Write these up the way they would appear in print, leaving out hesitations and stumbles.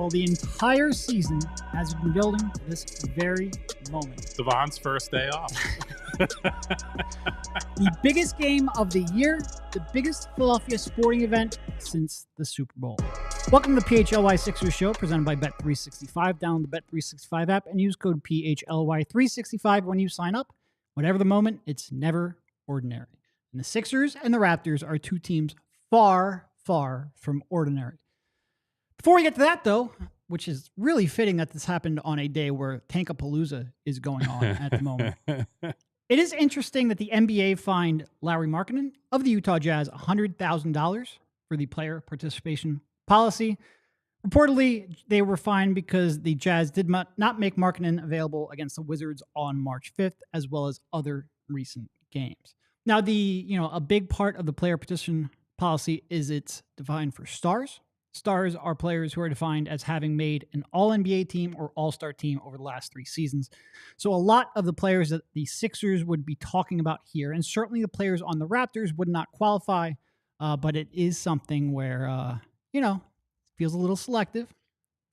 Well, the entire season has been building to this very moment. Devon's first day off. The biggest game of the year, the biggest Philadelphia sporting event since the Super Bowl. Welcome to the PHLY Sixers show, presented by Bet365. Download the Bet365 app and use code PHLY365 when you sign up. Whatever the moment, it's never ordinary. And the Sixers and the Raptors are two teams far, far from ordinary. Before we get to that, though, which is really fitting that this happened on a day where Tankapalooza is going on at the moment. It is interesting that the NBA fined Larry Markkinen of the Utah Jazz $100,000 for the player participation policy. Reportedly, they were fined because the Jazz did not make Markkinen available against the Wizards on March 5th, as well as other recent games. Now, a big part of the player participation policy is it's defined for stars. Stars are players who are defined as having made an All-NBA team or All-Star team over the last 3 seasons. So a lot of the players that the Sixers would be talking about here, and certainly the players on the Raptors, would not qualify, but it is something where, feels a little selective.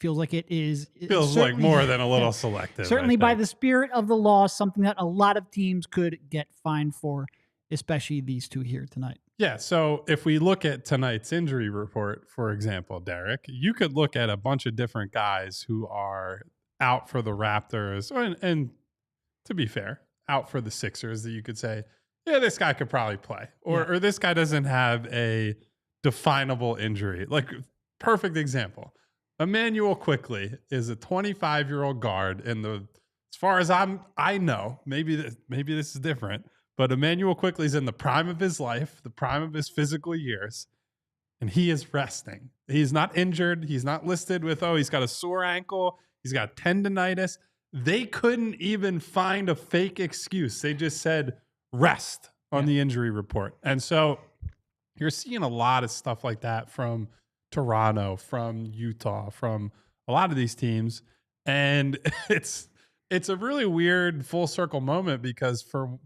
Feels like it is. Feels like more than a little selective. Certainly by the spirit of the law, something that a lot of teams could get fined for, especially these two here tonight. Yeah, so if we look at tonight's injury report, for example, Derek, you could look at a bunch of different guys who are out for the Raptors, and to be fair, out for the Sixers, that you could say, yeah, this guy could probably play, or this guy doesn't have a definable injury. Like, perfect example, Immanuel Quickley is a 25-year-old guard, and as far as I know, maybe this is different, but Immanuel Quickley is in the prime of his life, the prime of his physical years, and he is resting. He's not injured. He's not listed with, he's got a sore ankle. He's got tendonitis. They couldn't even find a fake excuse. They just said rest on the injury report. And so you're seeing a lot of stuff like that from Toronto, from Utah, from a lot of these teams. And it's a really weird full circle moment because for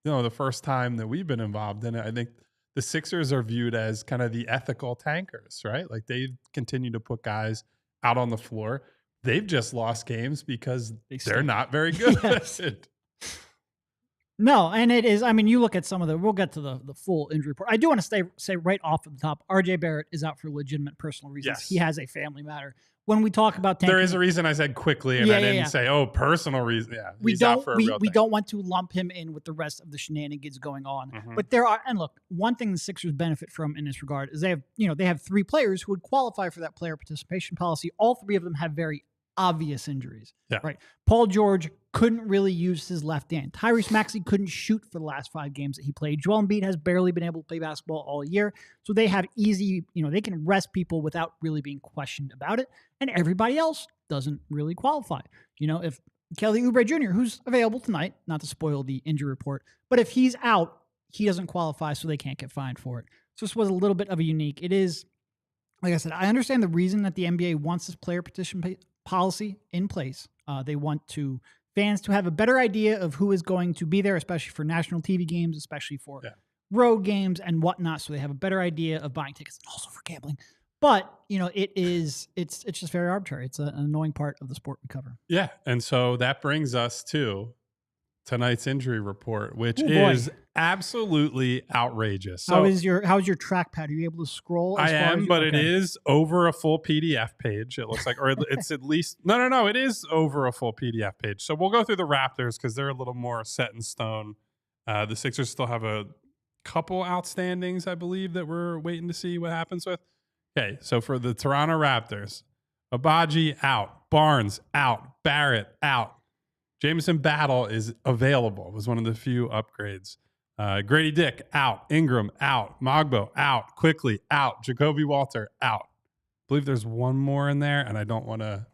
the first time that we've been involved in it, I think the Sixers are viewed as kind of the ethical tankers, right? Like they continue to put guys out on the floor. They've just lost games because they're not very good. Yes. No, and it is, you look at some of we'll get to the full injury report. I do want to say right off of the top, RJ Barrett is out for legitimate personal reasons. Yes. He has a family matter. When we talk about tanking, there is a reason I said quickly, and I didn't say, personal reason. Yeah, we don't want to lump him in with the rest of the shenanigans going on. Mm-hmm. But there are, and look, one thing the Sixers benefit from in this regard is they have 3 players who would qualify for that player participation policy. All 3 of them have very obvious injuries. Yeah. Right. Paul George couldn't really use his left hand. Tyrese Maxey couldn't shoot for the last 5 games that he played. Joel Embiid has barely been able to play basketball all year. So they have easy, they can rest people without really being questioned about it. And everybody else doesn't really qualify. If Kelly Oubre Jr., who's available tonight, not to spoil the injury report, but if he's out, he doesn't qualify, so they can't get fined for it. So this was a little bit of a unique. It is, like I said, I understand the reason that the NBA wants this player participation policy in place. They want fans to have a better idea of who is going to be there, especially for national TV games, especially for road games and whatnot. So they have a better idea of buying tickets and also for gambling. But, it's just very arbitrary. It's an annoying part of the sport we cover. Yeah. And so that brings us to tonight's injury report, which is absolutely outrageous. So how's your trackpad? Are you able to scroll? I am, but it is over a full PDF page. It looks like, or it's at least, no, it is over a full PDF page. So we'll go through the Raptors because they're a little more set in stone. The Sixers still have a couple outstandings, I believe, that we're waiting to see what happens with. Okay, so for the Toronto Raptors, Abaji out, Barnes out, Barrett out. Jamison Battle is available. It was one of the few upgrades. Grady Dick out, Ingram out, Mogbo out, Quickly out, Jacoby Walter out. I believe there's one more in there, and I don't want to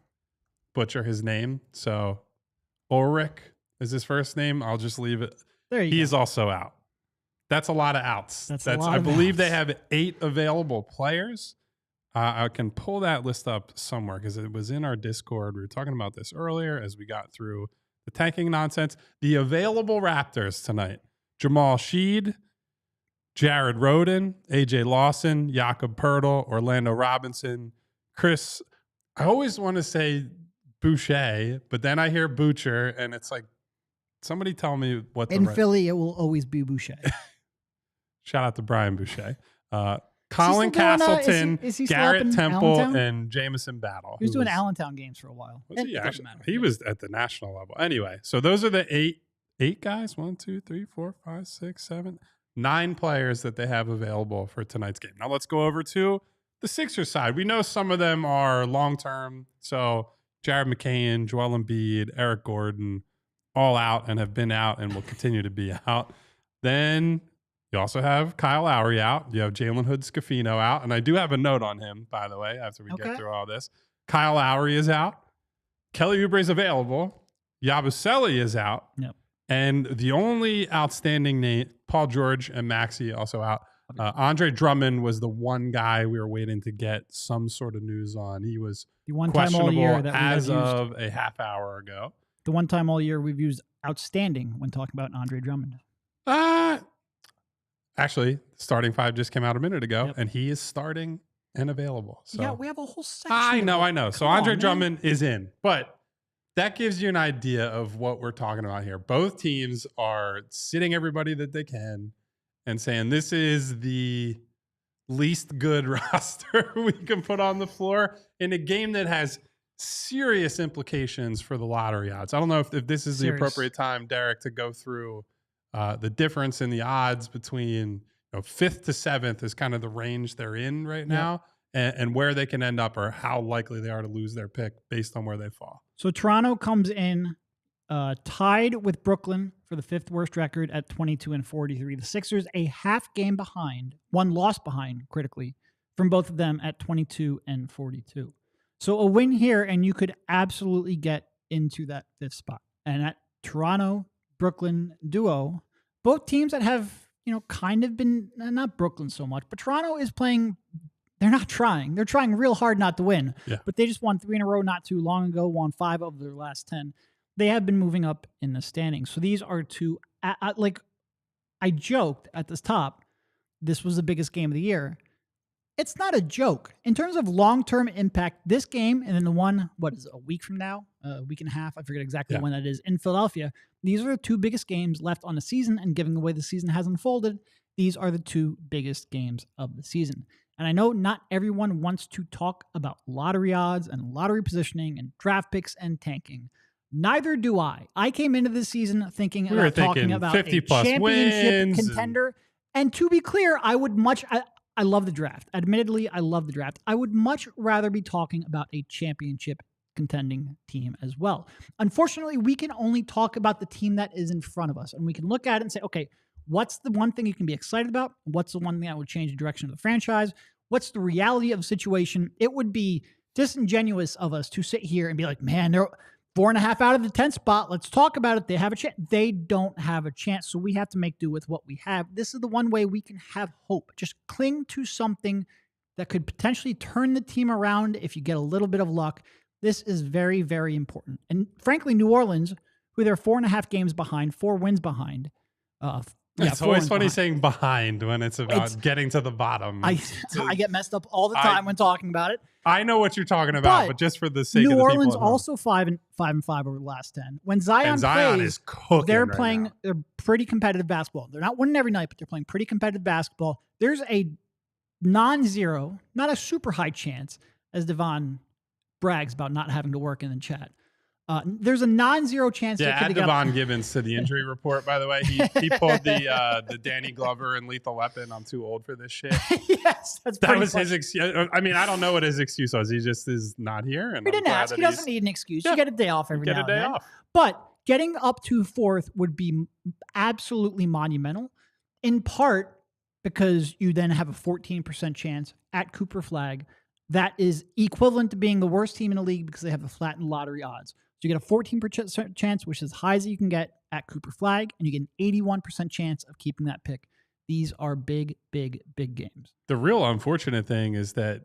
butcher his name. So Ulrich is his first name. I'll just leave it. There you go. He is go. also out. That's a lot of outs. That's a lot I of believe outs. they have 8 available players. I can pull that list up somewhere because it was in our Discord. We were talking about this earlier as we got through the tanking nonsense. The available Raptors tonight: Jamal Sheed, Jared Rhoden, AJ Lawson, Jakob Pertl, Orlando Robinson, Chris I always want to say Boucher, but then I hear Butcher, and it's like, somebody tell me what In Philly, it will always be Boucher. Shout out to Brian Boucher. still Colin doing, Castleton, is he Garrett Temple, Allentown? and Jameson Battle. He was doing Allentown games for a while. Was he actually? He was at the national level. Anyway, so those are the eight guys. 1, 2, 3, 4, 5, 6, 7, 9 players that they have available for tonight's game. Now let's go over to the Sixers side. We know some of them are long-term. So Jared McCain, Joel Embiid, Eric Gordon, all out and have been out and will continue to be out. Then you also have Kyle Lowry out. You have Jalen Hood-Schifino out. And I do have a note on him, by the way, after we get through all this. Kyle Lowry is out. Kelly Oubre is available. Yabusele is out. Yep. And the only outstanding name, Paul George and Maxey also out. Andre Drummond was the one guy we were waiting to get some sort of news on. He was the one time all year that as of a half hour ago. The one time all year we've used outstanding when talking about Andre Drummond. Actually, starting 5 just came out a minute ago, and he is starting and available. So yeah, we have a whole section. I know. So Andre Drummond is in, but that gives you an idea of what we're talking about here. Both teams are sitting everybody that they can and saying this is the least good roster we can put on the floor in a game that has serious implications for the lottery odds. I don't know if this is the appropriate time, Derek, to go through the difference in the odds between 5th to 7th is kind of the range they're in right now, and where they can end up or how likely they are to lose their pick based on where they fall. So Toronto comes in tied with Brooklyn for the 5th worst record at 22-43. The Sixers a half game behind, one loss behind critically from both of them at 22-42. So a win here, and you could absolutely get into that 5th spot. And at Toronto, Brooklyn duo, both teams that have, kind of been, not Brooklyn so much, but Toronto is playing, they're not trying. They're trying real hard not to win. Yeah. But they just won 3 in a row not too long ago, won 5 of their last 10. They have been moving up in the standings. So these are two, like I joked at the top, this was the biggest game of the year. It's not a joke. In terms of long-term impact, this game and then the one, a week from now, a week and a half, I forget exactly when that is, in Philadelphia, these are the 2 biggest games left on the season, and given the way the season has unfolded, these are the 2 biggest games of the season. And I know not everyone wants to talk about lottery odds and lottery positioning and draft picks and tanking. Neither do I. I came into this season thinking about talking about 50 a plus championship contender. And to be clear, I would I love the draft. Admittedly, I love the draft. I would much rather be talking about a championship contending team as well. Unfortunately, we can only talk about the team that is in front of us. And we can look at it and say, okay, what's the one thing you can be excited about? What's the one thing that would change the direction of the franchise? What's the reality of the situation? It would be disingenuous of us to sit here and be like, man, they're 4.5 out of the 10th spot. Let's talk about it. They have a chance. They don't have a chance. So we have to make do with what we have. This is the one way we can have hope. Just cling to something that could potentially turn the team around if you get a little bit of luck. This is very, very important. And frankly, New Orleans, who they're 4.5 games behind, 4 wins behind. It's always funny saying behind when it's about getting to the bottom. I get messed up all the time when talking about it. I know what you're talking about, but just for the sake of the New people Orleans also 5-5 over the last 10. When Zion plays, is cooking they're right playing now. They're pretty competitive basketball. They're not winning every night, but they're playing pretty competitive basketball. There's a non-zero, not a super high chance, as Devon brags about not having to work in the chat. There's a non-zero chance. Add Devon Gibbons to the injury report, by the way. He pulled the Danny Glover and Lethal Weapon. I'm too old for this shit. Yes, that was his excuse. I mean, I don't know what his excuse was. He just is not here. And we didn't ask. He doesn't need an excuse. You get a day off every now and then. But getting up to 4th would be absolutely monumental, in part because you then have a 14% chance at Cooper Flag. That is equivalent to being the worst team in the league because they have the flattened lottery odds. So you get a 14% chance, which is as high as you can get at Cooper Flag, and you get an 81% chance of keeping that pick. These are big, big, big games. The real unfortunate thing is that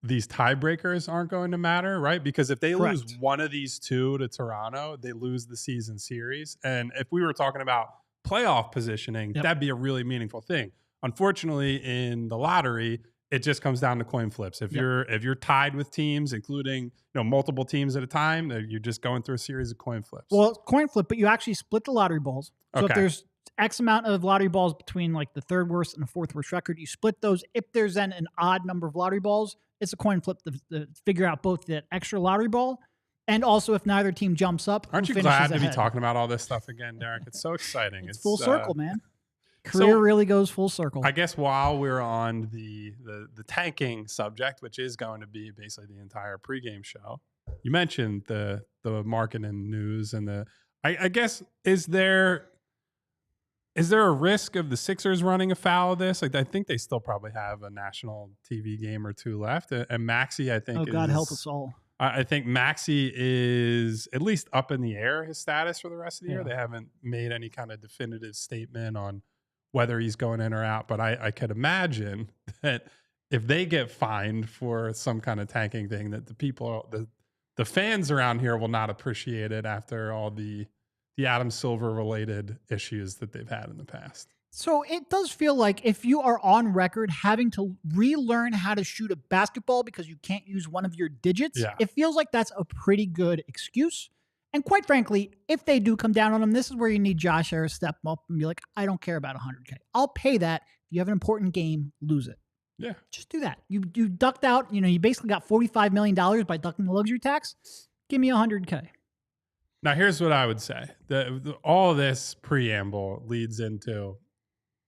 these tiebreakers aren't going to matter, right? Because if they lose one of these 2 to Toronto, they lose the season series. And if we were talking about playoff positioning, that'd be a really meaningful thing. Unfortunately, in the lottery, it just comes down to coin flips. If you're tied with teams, including multiple teams at a time, you're just going through a series of coin flips. Well, coin flip, but you actually split the lottery balls. So if there's X amount of lottery balls between like the third worst and the fourth worst record, you split those. If there's then an odd number of lottery balls, it's a coin flip to figure out both the extra lottery ball and also if neither team jumps up. Aren't you glad to be talking about all this stuff again, Derek? It's so exciting. It's full circle, man. Career really goes full circle. I guess while we're on the tanking subject, which is going to be basically the entire pregame show, you mentioned the market and news and I guess is there a risk of the Sixers running afoul of this? Like I think they still probably have a national TV game or two left, and Maxey I think God help us all. I think Maxey is at least up in the air his status for the rest of the year. They haven't made any kind of definitive statement on whether he's going in or out, but I could imagine that if they get fined for some kind of tanking thing, that the fans around here will not appreciate it after all the Adam Silver related issues that they've had in the past. So it does feel like if you are on record having to relearn how to shoot a basketball because you can't use one of your digits, it feels like that's a pretty good excuse. And quite frankly, if they do come down on him, this is where you need Josh Harris to step up and be like, I don't care about $100K. I'll pay that. If you have an important game, lose it. Yeah. Just do that. You ducked out. You basically got $45 million by ducking the luxury tax. Give me $100K. Now, here's what I would say. All this preamble leads into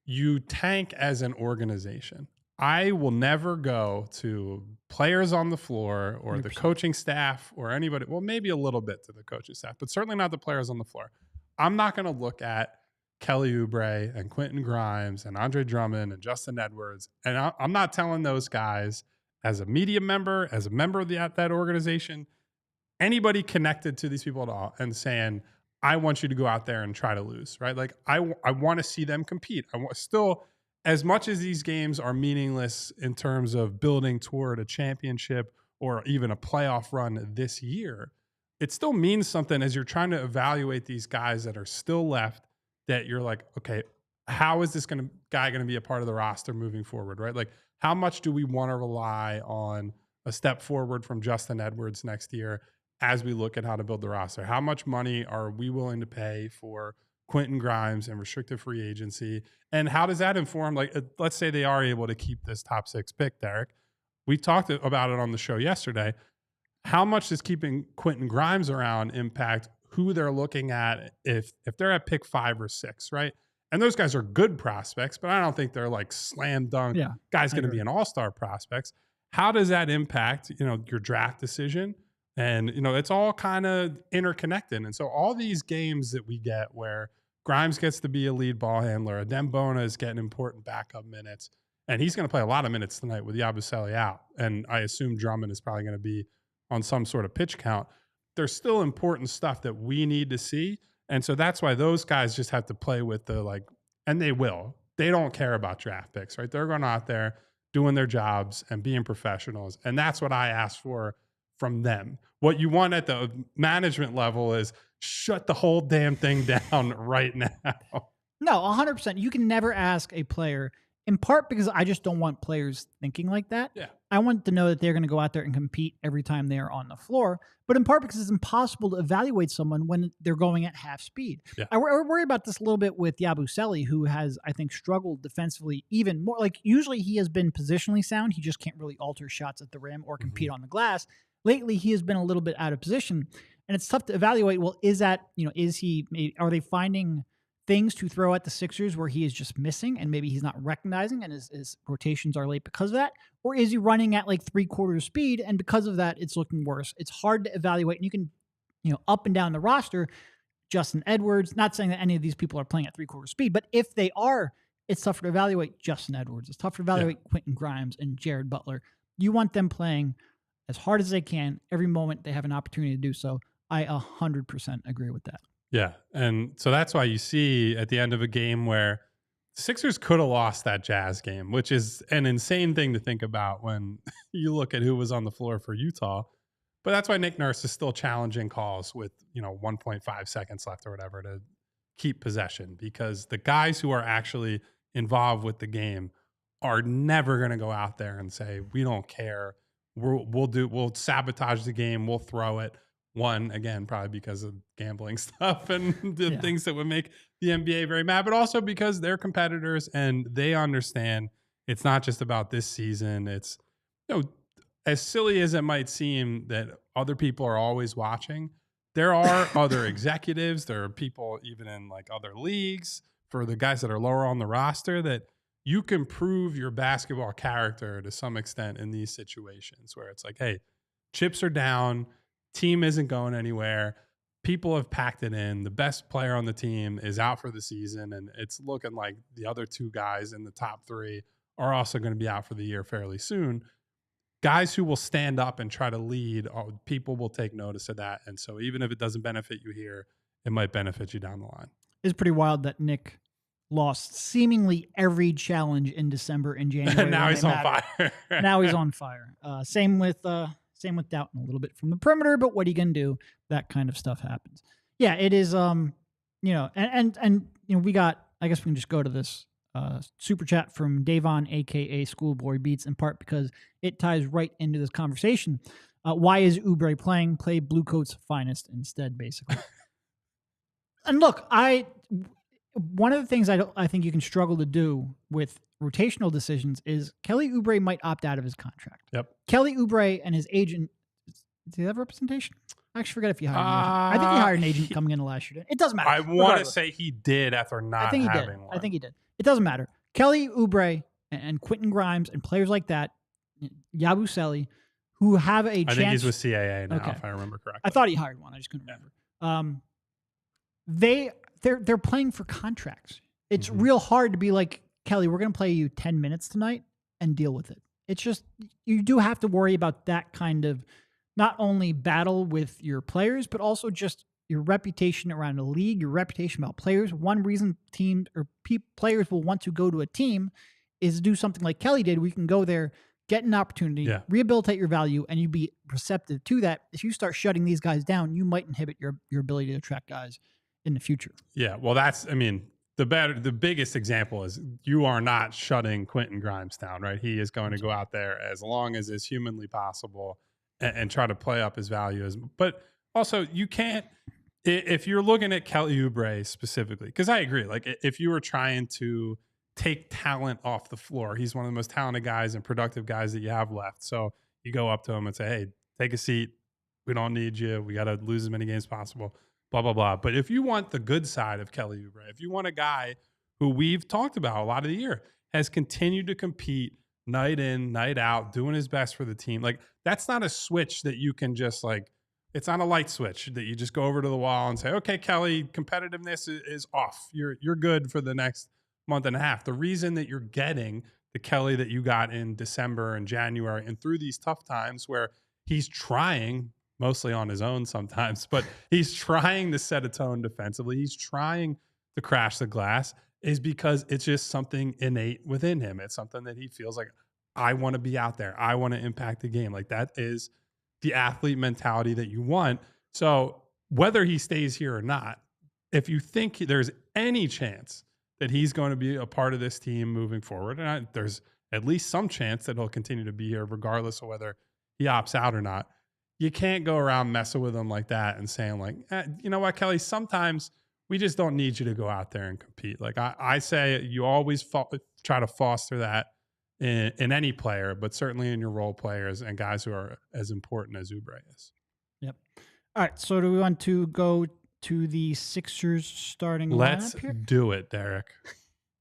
you tank as an organization. I will never go to players on the floor or 100%. The coaching staff or anybody. Well, maybe a little bit to the coaching staff, but certainly not the players on the floor. I'm not going to look at Kelly Oubre and Quentin Grimes and Andre Drummond and Justin Edwards. And I'm not telling those guys as a media member, as a member of that organization, anybody connected to these people at all and saying, I want you to go out there and try to lose, right? Like I want to see them compete. I want still, as much as these games are meaningless in terms of building toward a championship or even a playoff run this year, it still means something as you're trying to evaluate these guys that are still left that you're like, okay, how is this guy going to be a part of the roster moving forward, right? Like how much do we want to rely on a step forward from Justin Edwards next year as we look at how to build the roster? How much money are we willing to pay for Quentin Grimes and restricted free agency? And how does that inform, like, let's say they are able to keep this top 6 pick, Derek. We talked about it on the show yesterday. How much does keeping Quentin Grimes around impact who they're looking at if they're at pick 5 or 6, right? And those guys are good prospects, but I don't think they're like slam dunk guys going to be an all-star prospects. How does that impact, your draft decision? And, it's all kind of interconnected. And so all these games that we get where Grimes gets to be a lead ball handler, Dembona is getting important backup minutes, and he's going to play a lot of minutes tonight with Yabusele out. And I assume Drummond is probably going to be on some sort of pitch count. There's still important stuff that we need to see. And so that's why those guys just have to play with and they will. They don't care about draft picks, right? They're going out there doing their jobs and being professionals. And that's what I asked for from them. What you want at the management level is shut the whole damn thing down right now. No, 100%. You can never ask a player, in part because I just don't want players thinking like that. Yeah. I want to know that they're going to go out there and compete every time they are on the floor, but in part because it's impossible to evaluate someone when they're going at half speed. Yeah. I worry about this a little bit with Yabusele, who has, I think, struggled defensively even more. Like, usually he has been positionally sound. He just can't really alter shots at the rim or compete on the glass. Lately, he has been a little bit out of position, and it's tough to evaluate. Well, are they finding things to throw at the Sixers where he is just missing and maybe he's not recognizing and his rotations are late because of that? Or is he running at like 3/4 speed and because of that, it's looking worse? It's hard to evaluate, and you can, up and down the roster, Justin Edwards, not saying that any of these people are playing at 3/4 speed, but if they are, it's tougher to evaluate Justin Edwards. It's tougher to evaluate Quentin Grimes and Jared Butler. You want them playing as hard as they can every moment they have an opportunity to do so. I 100% agree with that. Yeah. And so that's why you see at the end of a game where the Sixers could have lost that Jazz game, which is an insane thing to think about when you look at who was on the floor for Utah. But that's why Nick Nurse is still challenging calls with, 1.5 seconds left or whatever to keep possession, because the guys who are actually involved with the game are never going to go out there and say, we don't care. We'll sabotage the game. We'll throw it. One, again, probably because of gambling stuff and the things that would make the NBA very mad, but also because they're competitors and they understand it's not just about this season. It's, as silly as it might seem that other people are always watching, there are other executives. There are people even in like other leagues for the guys that are lower on the roster that you can prove your basketball character to some extent in these situations where it's like, hey, chips are down, team isn't going anywhere, people have packed it in, the best player on the team is out for the season, and it's looking like the other two guys in the top three are also going to be out for the year fairly soon. Guys who will stand up and try to lead, people will take notice of that. And so even if it doesn't benefit you here, it might benefit you down the line. It's pretty wild that Nick lost seemingly every challenge in December and January. Now he's on fire. Now he's on fire. Same with Doughton, a little bit from the perimeter, but what are you gonna do? That kind of stuff happens. Yeah, it is. And we got. I guess we can just go to this super chat from Davon, aka Schoolboy Beats, in part because it ties right into this conversation. Why is Oubre playing? Play Bluecoat's finest instead, basically. And look, one of the things I think you can struggle to do with rotational decisions is Kelly Oubre might opt out of his contract. Yep. Kelly Oubre and his agent, do they have representation? I actually forget if he hired an agent. I think he hired an agent coming into last year. It doesn't matter. I want to say he did after not having one. I think he did. It doesn't matter. Kelly Oubre and Quentin Grimes and players like that, Yabusele, who have a chance. I think he's with CAA now, if I remember correctly. I thought he hired one. I just couldn't remember. They're playing for contracts. It's real hard to be like, Kelly, we're going to play you 10 minutes tonight and deal with it. It's just, you do have to worry about that kind of not only battle with your players, but also just your reputation around the league, your reputation about players. One reason teams or players will want to go to a team is to do something like Kelly did. We can go there, get an opportunity, rehabilitate your value, and you be receptive to that. If you start shutting these guys down, you might inhibit your ability to attract guys in the future. Yeah, well, the biggest example is you are not shutting Quentin Grimes down, right? He is going to go out there as long as is humanly possible and try to play up his value. But also, you can't, if you're looking at Kelly Oubre specifically, because I agree, like if you were trying to take talent off the floor, he's one of the most talented guys and productive guys that you have left. So you go up to him and say, hey, take a seat. We don't need you. We got to lose as many games as possible. Blah, blah, blah. But if you want the good side of Kelly Oubre, if you want a guy who we've talked about a lot of the year, has continued to compete night in, night out, doing his best for the team, like that's not a switch that you can just like, it's not a light switch that you just go over to the wall and say, okay, Kelly, competitiveness is off. You're good for the next month and a half. The reason that you're getting the Kelly that you got in December and January and through these tough times where he's trying, mostly on his own sometimes, but he's trying to set a tone defensively, he's trying to crash the glass, is because it's just something innate within him. It's something that he feels like, I want to be out there. I want to impact the game. Like that is the athlete mentality that you want. So whether he stays here or not, if you think there's any chance that he's going to be a part of this team moving forward, and there's at least some chance that he'll continue to be here regardless of whether he opts out or not, you can't go around messing with him like that and saying like, you know what, Kelly, sometimes we just don't need you to go out there and compete. Like I say, you always try to foster that in any player, but certainly in your role players and guys who are as important as Oubre is. Yep. All right. So do we want to go to the Sixers starting lineup Let's here? do it, Derek.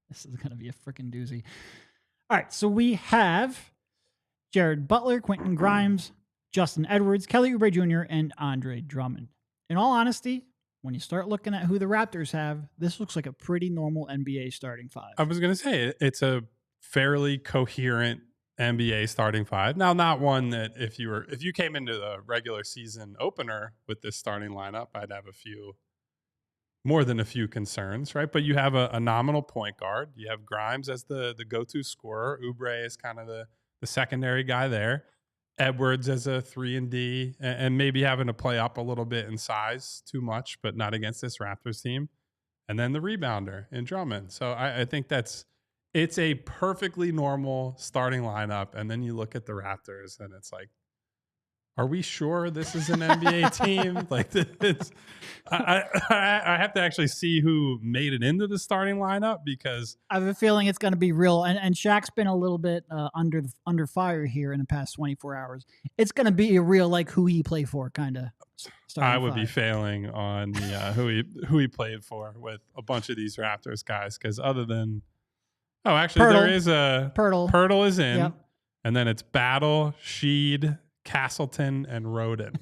This is going to be a freaking doozy. All right. So we have Jared Butler, Quentin Grimes, Justin Edwards, Kelly Oubre Jr., and Andre Drummond. In all honesty, when you start looking at who the Raptors have, this looks like a pretty normal NBA starting five. I was going to say, it's a fairly coherent NBA starting five. Now, not one that if you came into the regular season opener with this starting lineup, I'd have more than a few concerns, right? But you have a nominal point guard. You have Grimes as the go-to scorer. Oubre is kind of the secondary guy there. Edwards as a 3-and-D, and maybe having to play up a little bit in size too much, but not against this Raptors team. And then the rebounder in Drummond. So I think that's It's a perfectly normal starting lineup, and then you look at the Raptors, and it's like, are we sure this is an NBA team? Like, it's, I have to actually see who made it into the starting lineup because I have a feeling it's going to be real. And Shaq's been a little bit under fire here in the past 24 hours. It's going to be a real, like, who he played for kind of. I would be failing on the who he played for with a bunch of these Raptors guys because other than there is a Pirtle is in, yep. And then it's Battle, Sheed, Castleton, and Roden.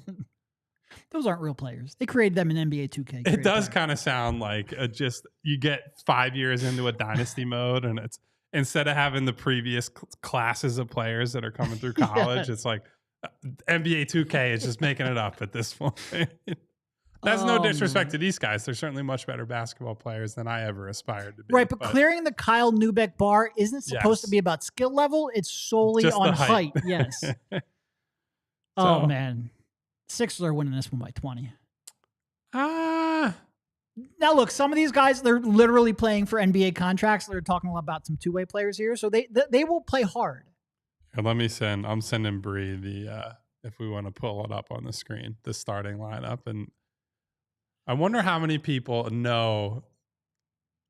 Those aren't real players. They created them in NBA 2K. It does kind of sound like just you get 5 years into a dynasty mode, and it's instead of having the previous classes of players that are coming through college, it's like NBA 2K is just making it up at this point. That's no disrespect to these guys. They're certainly much better basketball players than I ever aspired to be. Right, but clearing the Kyle Neubeck bar isn't supposed to be about skill level. It's solely just on height. Yes. Oh, man. Sixers are winning this one by 20. Now, look, some of these guys, they're literally playing for NBA contracts. They're talking a lot about some two-way players here, so they will play hard. I'm sending Bree the, if we want to pull it up on the screen, the starting lineup. And I wonder how many people know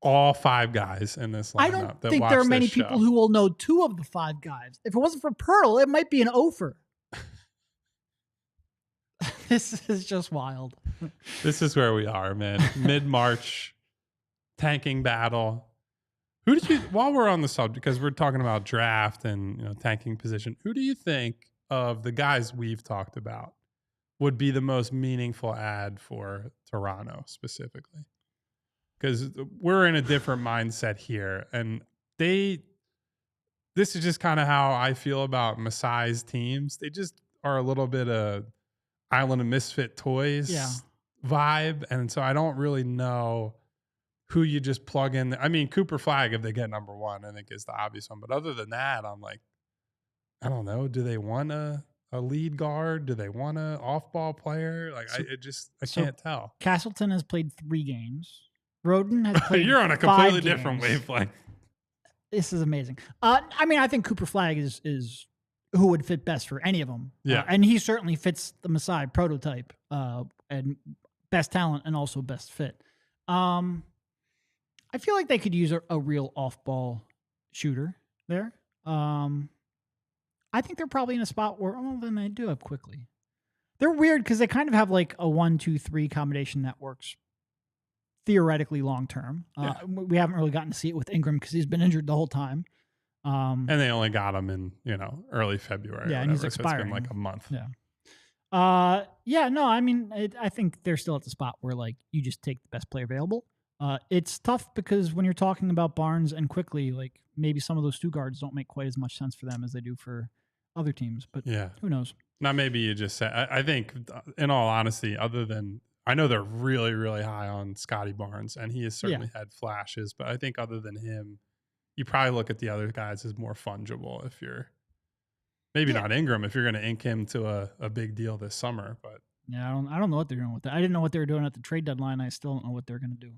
all 5 guys in this lineup. I don't think there are many people who will know 2 of the 5 guys. If it wasn't for Pirtle, it might be an offer. This is just wild. This is where we are, man. Mid-March tanking battle. Who did you, while we're on the subject, because we're talking about draft and tanking position, who do you think of the guys we've talked about would be the most meaningful ad for Toronto specifically? Because we're in a different mindset here, and this is just kind of how I feel about Masai's teams. They just are a little bit of Island of Misfit Toys vibe, and so I don't really know who you just plug in. I mean, Cooper Flag, if they get number 1, I think is the obvious one. But other than that, I'm like, I don't know. Do they want a lead guard? Do they want an off-ball player? Like, I can't tell. Castleton has played 3 games. Roden has played You're on a completely different wavelength. This is amazing. I mean, I think Cooper Flag is who would fit best for any of them. Yeah. And he certainly fits the Masai prototype and best talent and also best fit. I feel like they could use a real off-ball shooter there. I think they're probably in a spot where, then they do have quickly. They're weird because they kind of have like a 1-2-3 combination that works theoretically long-term. We haven't really gotten to see it with Ingram because he's been injured the whole time. And they only got him in, early February. Yeah, and he's expiring. So it's been like a month. Yeah. No, I mean, I think they're still at the spot where like you just take the best player available. It's tough because when you're talking about Barnes and Quickly, like maybe some of those 2 guards don't make quite as much sense for them as they do for other teams. But who knows? Now, maybe you just say, I think in all honesty, other than, I know they're really, really high on Scotty Barnes, and he has certainly had flashes, but I think other than him, you probably look at the other guys as more fungible if you're maybe not Ingram, if you're going to ink him to a big deal this summer. But yeah, I don't know what they're doing with that. I didn't know what they were doing at the trade deadline. I still don't know what they're going to do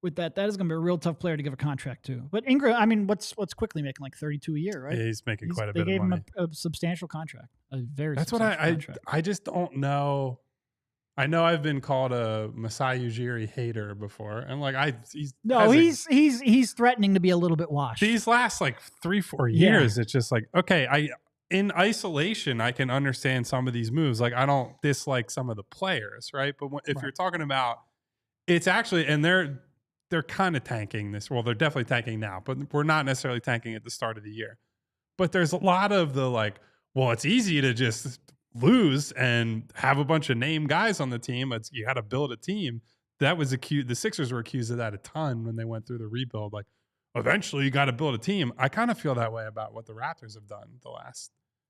with that. That is going to be a real tough player to give a contract to. But Ingram, I mean, what's Quickly making, like 32 a year, right? Yeah, he's making quite a bit of money. They gave him a substantial contract, a very That's substantial what contract. I just don't know. I know I've been called a Masai Ujiri hater before, and like he's threatening to be a little bit washed. These last like 3-4 years, it's just like, okay, in isolation I can understand some of these moves. Like I don't dislike some of the players, right? But if you're talking about, it's actually, and they're kind of tanking this. Well, they're definitely tanking now, but we're not necessarily tanking at the start of the year. But there's a lot of the like, well, it's easy to just lose and have a bunch of name guys on the team. You got to build a team. That was the Sixers were accused of that a ton when they went through the rebuild. Like, eventually you got to build a team. I kind of feel that way about what the Raptors have done the last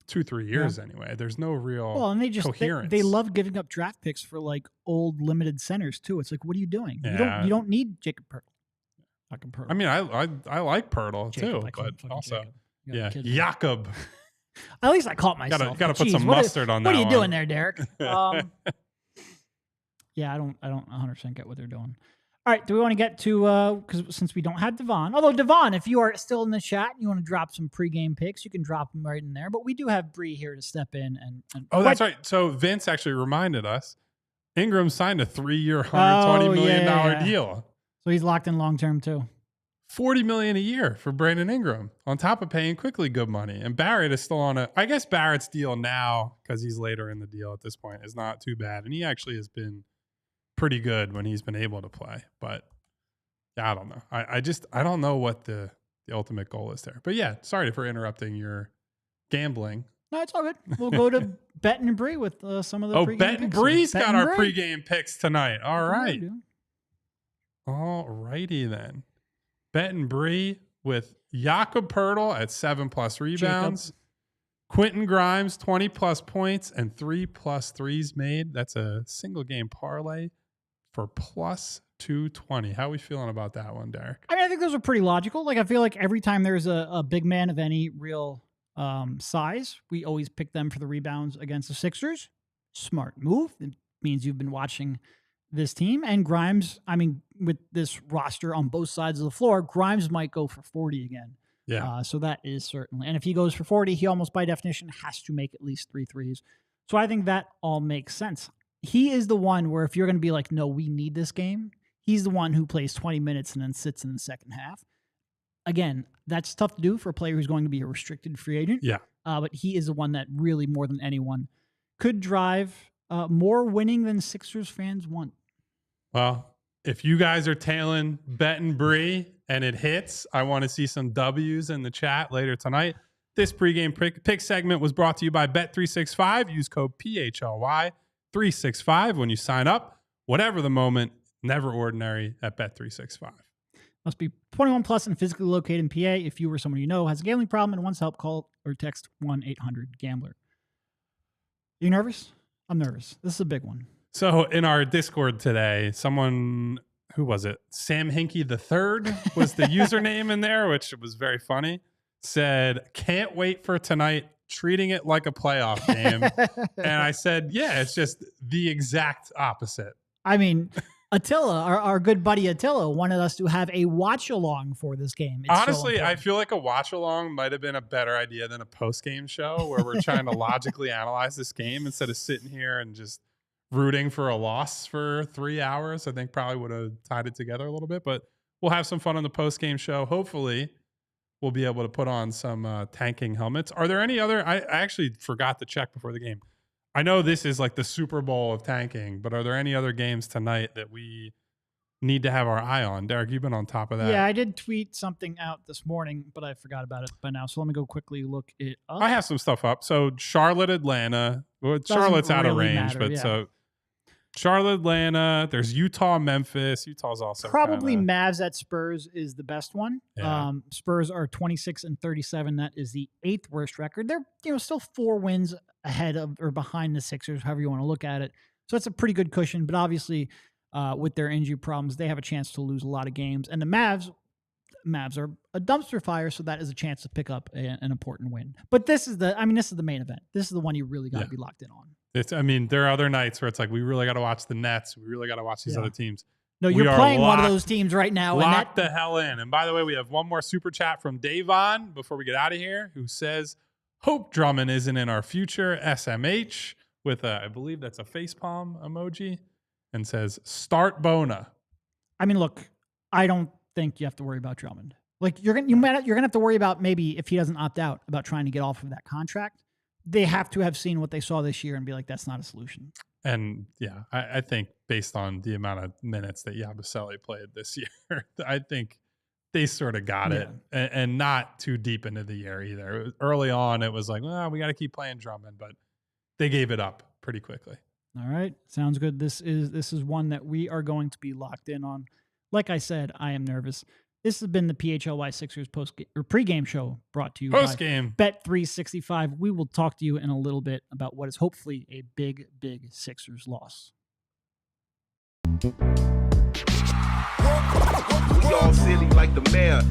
2-3 years anyway. There's no real and they just coherence. They love giving up draft picks for like old limited centers too. It's like, what are you doing? Yeah. You don't need Jacob Pirtle. I mean, I like Pirtle too, but also Jakob. At least I caught myself. Got to put some mustard on that. What are you doing there, Derek? Yeah, I don't 100% get what they're doing. All right, do we want to get to, because since we don't have Devon, although Devon, if you are still in the chat and you want to drop some pregame picks, you can drop them right in there. But we do have Bree here to step in. That's right. So Vince actually reminded us, Ingram signed a 3-year, $120 million deal. So he's locked in long-term too. $40 million a year for Brandon Ingram, on top of paying Quickly good money. And Barrett is still on I guess Barrett's deal now, because he's later in the deal at this point, is not too bad. And he actually has been pretty good when he's been able to play. But yeah, I don't know. I don't know what the ultimate goal is there. But yeah, sorry for interrupting your gambling. No, it's all good. We'll go to Bet and Bree with some of the pregame Bet and picks. Bree's got our pregame picks tonight. All right. All righty then. Bet and Bree with Jakob Poeltl at 7+ rebounds. Quentin Grimes, 20+ points and 3+ threes made. That's a single game parlay for +220. How are we feeling about that one, Derek? I mean, I think those are pretty logical. Like, I feel like every time there's a big man of any real size, we always pick them for the rebounds against the Sixers. Smart move. It means you've been watching this team. And Grimes, I mean, with this roster on both sides of the floor, Grimes might go for 40 again. Yeah. So that is certainly. And if he goes for 40, he almost by definition has to make at least 3 threes. So I think that all makes sense. He is the one where if you're going to be like, no, we need this game, he's the one who plays 20 minutes and then sits in the second half. Again, that's tough to do for a player who's going to be a restricted free agent. Yeah. But he is the one that really, more than anyone, could drive more winning than Sixers fans want. Well, if you guys are tailing Bet and Bree and it hits, I want to see some W's in the chat later tonight. This pregame pick segment was brought to you by Bet365. Use code PHLY365 when you sign up. Whatever the moment, never ordinary at Bet365. Must be 21 plus and physically located in PA. If you or someone you know has a gambling problem and wants help, call or text 1-800-GAMBLER. You nervous? I'm nervous. This is a big one. So in our Discord today, someone, who was it? Sam Hinkie III was the username in there, which was very funny. Said, can't wait for tonight, treating it like a playoff game. And I said, yeah, it's just the exact opposite. I mean, Attila, our good buddy Attila, wanted us to have a watch along for this game. It's honestly, I feel like a watch along might have been a better idea than a post game show where we're trying to logically analyze this game instead of sitting here and just rooting for a loss for 3 hours. I think probably would have tied it together a little bit, but we'll have some fun on the post game show. Hopefully we'll be able to put on some tanking helmets. Are there any other, I actually forgot to check before the game. I know this is like the Super Bowl of tanking, but are there any other games tonight that we need to have our eye on? Derek, you've been on top of that. Yeah, I did tweet something out this morning, but I forgot about it by now. So let me go quickly look it up. I have some stuff up. So Charlotte, Atlanta. Well, Charlotte's out of range, but so Charlotte, Atlanta. There's Utah, Memphis. Utah's also probably Mavs at Spurs is the best one. Yeah. Spurs are 26-37. That is the 8th worst record. They're still 4 wins ahead of or behind the Sixers, however you want to look at it. So that's a pretty good cushion. But obviously, with their injury problems, they have a chance to lose a lot of games. And the Mavs are a dumpster fire, so that is a chance to pick up an important win. But this is the main event. This is the one you really got to be locked in on. There are other nights where it's like, we really got to watch the Nets. We really got to watch these other teams. No, you're playing one of those teams right now. Lock the hell in. And by the way, we have one more super chat from Davon before we get out of here, who says, hope Drummond isn't in our future, SMH, with I believe that's a facepalm emoji, and says, start Bona. I mean, look, I don't think you have to worry about Drummond. Like you're gonna have to worry about maybe if he doesn't opt out about trying to get off of that contract. They have to have seen what they saw this year and be like, that's not a solution. And yeah, I think based on the amount of minutes that Yabusele played this year, I think they sort of got it, and not too deep into the year either. Early on, it was like, well, we got to keep playing Drummond, but they gave it up pretty quickly. All right, sounds good. This is one that we are going to be locked in on. Like I said, I am nervous. This has been the PHLY Sixers pregame show brought to you by Bet365. We will talk to you in a little bit about what is hopefully a big, big Sixers loss. We all silly like the mayor.